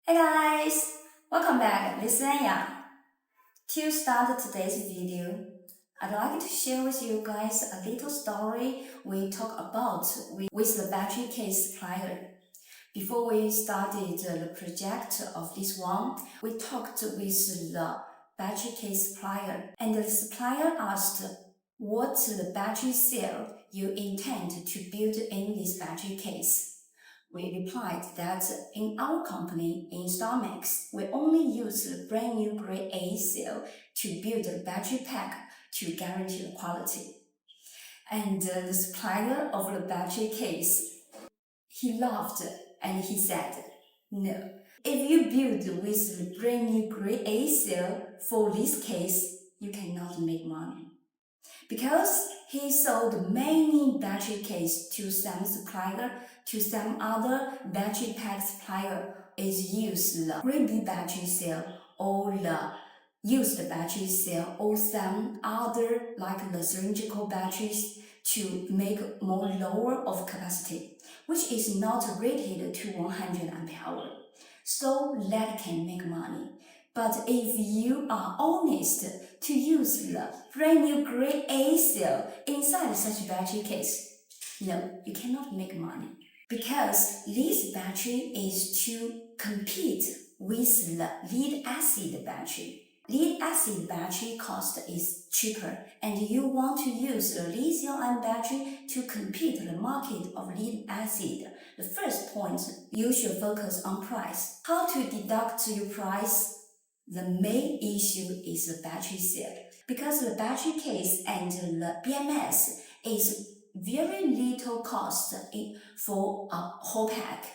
Hey guys, welcome back. This is Anya. To start today's video, I'd like to share with you guys a little story we talk about with the battery case supplier. Before we started the project of this one, we talked with the battery case supplier, and the supplier asked what the battery cell you intend to build in this battery case. We replied that in our company, in StarMax, we only use the brand new grade A cell to build the battery pack to guarantee the quality. And the supplier of the battery case, he laughed and he said, "No, if you build with the brand new grade A cell for this case, you cannot make money." Because he sold many battery cases to some supplier, to some other battery pack supplier, is use the grade B battery cell or the used battery cell or some other like the cylindrical batteries to make more lower of capacity, which is not rated to 100 ampere hour. So that can make money. But if you are honest to use the brand new grade A cell inside such battery case, no, you cannot make money. Because this battery is to compete with the lead acid battery. Lead acid battery cost is cheaper, and you want to use a lithium-ion battery to compete the market of lead acid. The first point, you should focus on price. How to deduct your price? The main issue is the battery cell, because the battery case and the BMS is very little cost for a whole pack.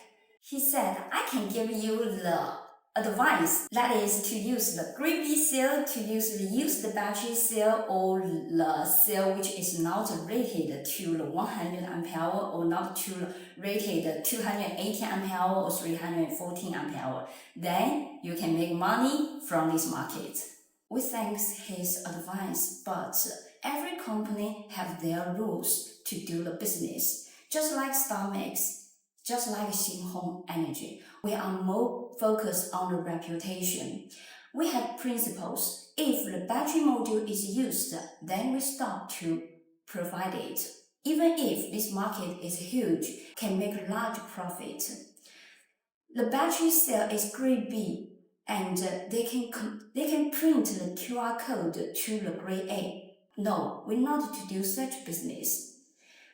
He said, I can give you the advice, that is to use the grade B cell, to use the used battery cell or the cell which is not rated to the 100 ampere hour or not to rated 280 ampere hour or 314 ampere hour. Then you can make money from this market. We thank his advice, but every company have their rules to do the business. Just like StarMax, just like Xinhong Energy, we are more focused on the reputation. We have principles. If the battery module is used, then we stop to provide it. Even if this market is huge, can make large profit. The battery cell is grade B, and they can print the QR code to the grade A. No, we not to do such business.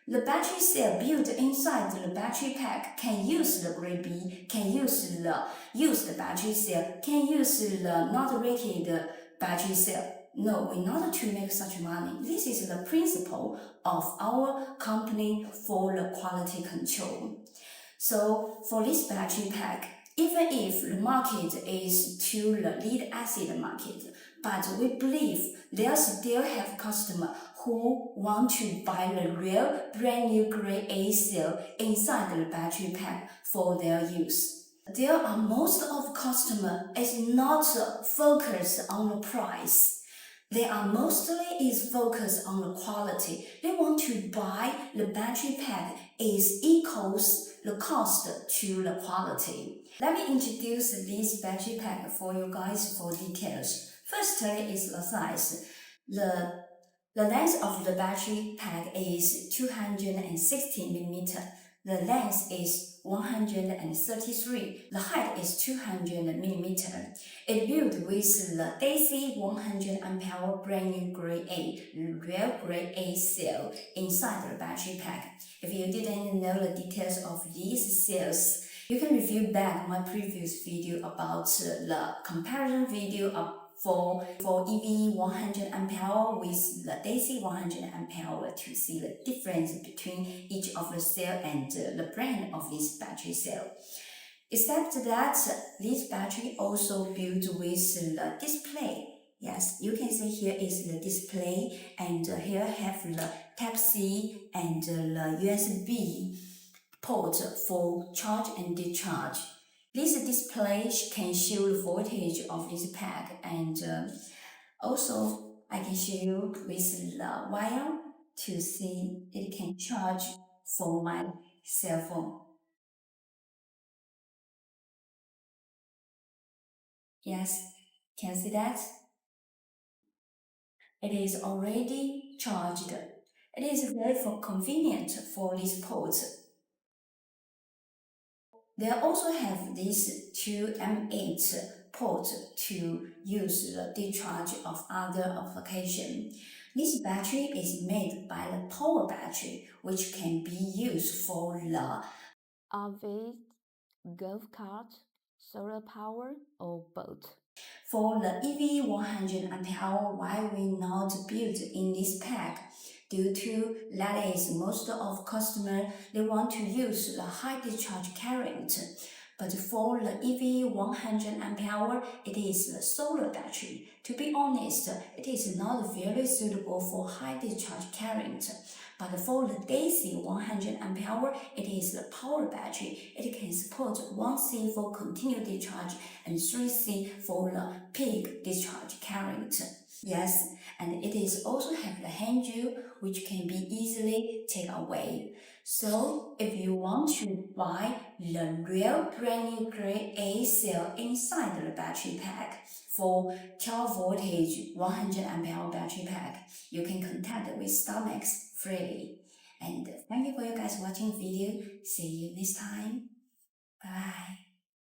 The battery cell built inside the battery pack can use the grade B, can use the used battery cell, can use the not rated battery cell. No, we not to make such money. This is the principle of our company for the quality control. So for this battery pack, even if the market is to the lead acid market, but we believe there still have customers who want to buy the real brand new grade A cell inside the battery pack for their use. There are most of customers is not focused on the price. They are mostly is focused on the quality. They want to buy the battery pack is equals the cost to the quality. Let me introduce this battery pack for you guys for details. Firstly is the size. The length of the battery pack is 260 millimeter. The length is 133. The height is 200 millimeter. It built with the AC 100 ampere hour brand new grade A, real grade A cell inside the battery pack. If you didn't know the details of these cells, you can review back my previous video about the comparison video of for EV 100 ampere hour with the DC 100 ampere hour to see the difference between each of the cell and the brand of this battery cell. Except that this battery also built with the display. Yes, you can see here is the display, and here have the Type-C and the USB port for charge and discharge. This display can show the voltage of this pack, and also I can show you with the wire to see it can charge for my cell phone. Yes, can you see that? It is already charged. It is very convenient for these ports. They also have this 2M8 port to use the discharge of other application. This battery is made by the power battery, which can be used for the RV, golf cart, solar power, or boat. For the EV 100 ampere hour, why we not build in this pack? Due to that is most of customer they want to use the high discharge current. But for the EV 100 ampere hour, it is the solar battery. To be honest, it is not very suitable for high discharge current. But for the DC 100 ampere hour, it is the power battery. It can support 1C for continuous discharge and 3C for the peak discharge current. Yes, and it is also have the handle which can be easily taken away. So if you want to buy the real brand new grade A cell inside the battery pack for 12 voltage 100 ampere hour battery pack, you can contact with StarMax freely. And thank you for you guys watching the video. See you next time. Bye.